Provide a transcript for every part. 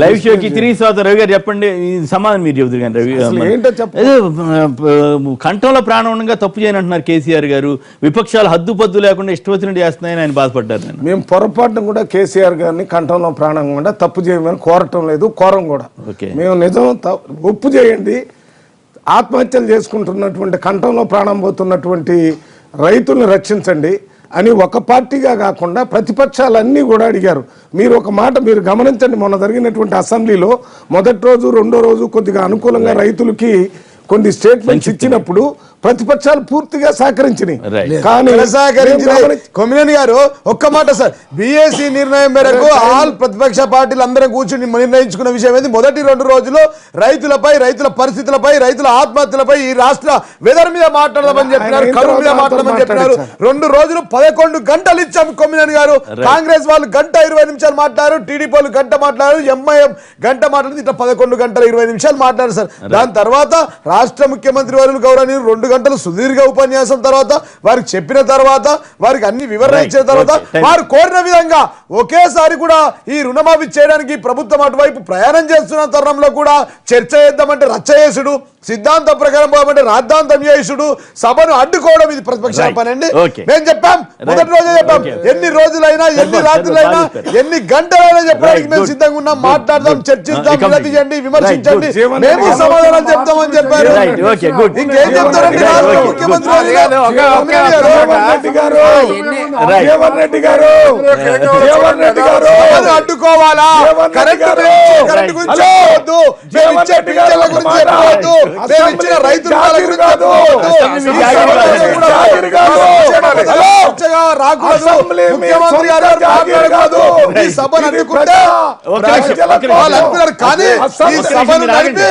Live షోకి తిరిగి స్వాగతం. రవి గారు చెప్పండి, సమాధానం మీరు చెబుతారు కానీ రవి కంఠంలో ప్రాణంగా తప్పు చేయనంటున్నారు కేసీఆర్ గారు. విపక్షాలు హద్దుపద్దు లేకుండా ఇష్టవచ్చినట్టు చేస్తున్నాయని ఆయన బాధపడ్డారు. మేము పొరపాటును కూడా కేసీఆర్ గారిని కంఠంలో ప్రాణం కూడా తప్పు చేయమని కోరటం లేదు, కోరం కూడా. మేము నిజం ఒప్పు చేయండి, ఆత్మహత్యలు చేసుకుంటున్నటువంటి కంఠంలో ప్రాణం పోతున్నటువంటి రైతులను రక్షించండి అని ఒక పార్టీగా కాకుండా ప్రతిపక్షాలన్నీ కూడా అడిగారు. మీరు ఒక మాట మీరు గమనించండి, మొన్న జరిగినటువంటి అసెంబ్లీలో మొదటి రోజు రెండో రోజు కొద్దిగా అనుకూలంగా రైతులకి కొన్ని స్టేట్మెంట్స్ ఇచ్చినప్పుడు ప్రతిపక్షాలు పూర్తిగా సహకరించినాయి. కానీ కొమ్మినేని గారు ఒక్క మాట సార్, బీఏసీ నిర్ణయం మేరకు ఆల్ ప్రతిపక్ష పార్టీలు అందరం కూర్చుని నిర్ణయించుకున్న విషయం ఏంది, మొదటి 2 రోజులు రైతులపై, రైతుల పరిస్థితులపై, రైతుల ఆత్మహత్యలపై, ఈ రాష్ట్ర వెదర్ మీద మాట్లాడదామని చెప్పినారు, కరువు మీద మాట్లాడమని చెప్పినారు. 2 రోజులు 11 గంటలు ఇచ్చాం కొమ్మినేని గారు. కాంగ్రెస్ వాళ్ళు 1:20 మాట్లాడారు, టీడీపీ వాళ్ళు 1 మాట్లాడారు, ఎంఐఎం 1 మాట్లాడింది. ఇట్లా 11 గంటల 20 నిమిషాలు మాట్లాడారు సార్. దాని తర్వాత రాష్ట్ర ముఖ్యమంత్రి వారు గౌరవనీయులు 2 గంటలు సుదీర్ఘ ఉపన్యాసం తర్వాత, వారికి చెప్పిన తర్వాత, వారికి అన్ని వివరణ ఇచ్చిన తర్వాత, వారు కోరిన విధంగా ఒకేసారి కూడా ఈ రుణమాఫీ చేయడానికి ప్రభుత్వం అటువైపు ప్రయాణం చేస్తున్న తరుణంలో కూడా చర్చ చేద్దామంటే రచ్చ చేసుడు, సిద్ధాంతం ప్రకారం పోదామంటే రాద్ధాంతం చేసుడు, సభను అడ్డుకోవడం ఇది ప్రతిపక్ష పని అండి. మేము చెప్పాం, మొదటి రోజే చెప్పాం, ఎన్ని రోజులైనా, ఎన్ని రాత్రులైనా, ఎన్ని గంటలైనా చెప్పడానికి మేము సిద్ధంగా ఉన్నాం. మాట్లాడదాం, చర్చిద్దాం, నిలదీయండి, విమర్శించండి, మేము సమాధానం చెప్తామని చెప్పారు. ఇంకేం చెప్తారండి ముఖ్యమంత్రి అడ్డుకోవాలా? కరెంట్ గురించి చెప్పవద్దు, రైతుల ముఖ్యమంత్రి గారు ఈ సభను అడ్డుకుంటే కానీ ఈ సభను నడిపి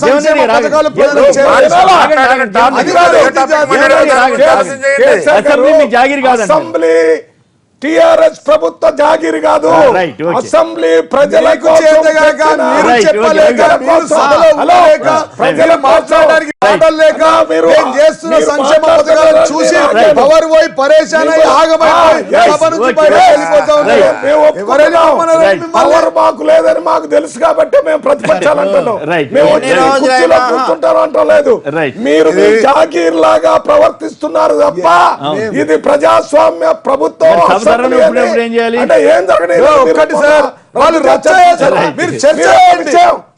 సంక్షేమ పథకాలు అసెంబ్లీ టిఆర్ఎస్ ప్రభుత్వ జాగిరి కాదు, అసెంబ్లీ ప్రజలకు ప్రజలు మాట్లాడడానికి లేక చేస్తున్న సంక్షేమ పథకాలను చూసి పవర్ పోయి పరేషాన్ అయి ఆగమైపోయి పవర్ మాకు లేదని మాకు తెలుసు కాబట్టి మేము ప్రతిపక్షాలు అంటున్నాం. మేము కూర్చుంటారు అంటాం లేదు, మీరు జాగీర్ లాగా ప్రవర్తిస్తున్నారు తప్ప ఇది ప్రజాస్వామ్య ప్రభుత్వం. అంటే ఏం జరగలేదు ఒక్కటి సార్, వాళ్ళు రచ్చ చేశారు, మీరు చర్చ చేయండి,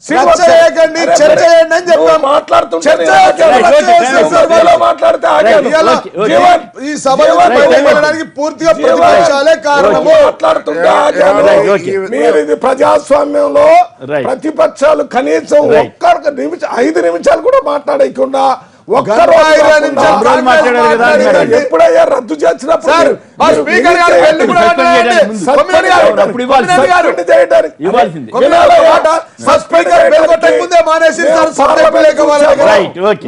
చర్చ చేయకండి, చర్చ చేయండి అని చెప్పి మాట్లాడుతుంటే ఈ సభ పూర్తిగా ప్రతిపక్షాలే కారణము. మాట్లాడుతుంటే మీరు ఇది ప్రజాస్వామ్యంలో ప్రతిపక్షాలు కనీసం ఒక్క 5 నిమిషాలు కూడా మాట్లాడకుండా ఎప్పుడయ్యా రద్దు చేసినప్పుడు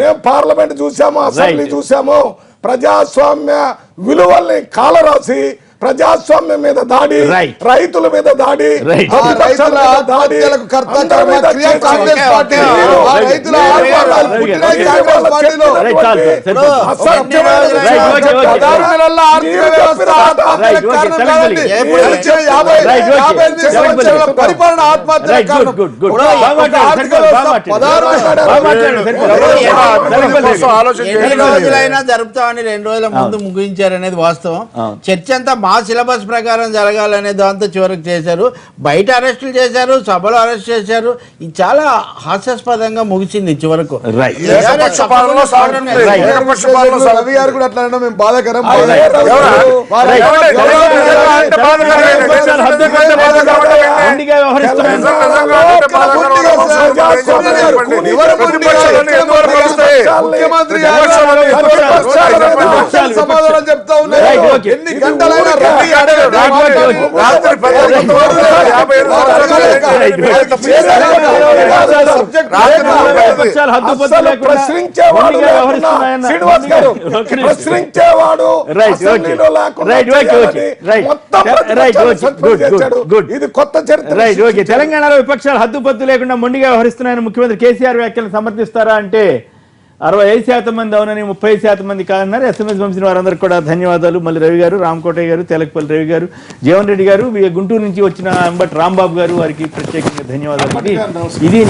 మేము పార్లమెంట్ చూసాము, అసెంబ్లీ చూసాము. ప్రజాస్వామ్య విలువల్ని కాలరాసి ప్రజాస్వామ్యం మీద దాడి, రైతుల మీద దాడి, పరిపాలన రోజులైనా జరుపుతామని 2 రోజుల ముందు ముగించారనేది వాస్తవం. చర్చ అంతా మా సిలబస్ ప్రకారం జరగాలనే దాంతో చివరికి చేశారు. బయట అరెస్టులు చేశారు, సభలో అరెస్ట్ చేశారు. ఇది చాలా హాస్యాస్పదంగా ముగిసింది చివరకు. రవి గారు కూడా అట్లా మేము బాధాకరం. ముఖ్యమంత్రి సమాధానం చెప్తా ఉన్నారు, ఎన్ని గంటలైనా ప్రశ్నించేవాడు ఇది కొత్త చరిత్ర. తెలంగాణలో విపక్షాలు హద్దుపద్దు లేకుండా మొండిగా వ్యవహరిస్తున్నాయని ముఖ్యమంత్రి కేసీఆర్ వ్యాఖ్యలను సమర్థిస్తారా అంటే 65% మంది అవునని 30% మంది కాదన్నారు. SMS పంపిన వారందరికీ కూడా ధన్యవాదాలు. మళ్ళీ రవి గారు, రామకోటయ్య గారు, తెలకపల్లి రవి గారు, జీవన్ రెడ్డి గారు, గుంటూరు నుంచి వచ్చిన అంబటి రాంబాబు గారు, వారికి ప్రత్యేకంగా ధన్యవాదాలు. ఇది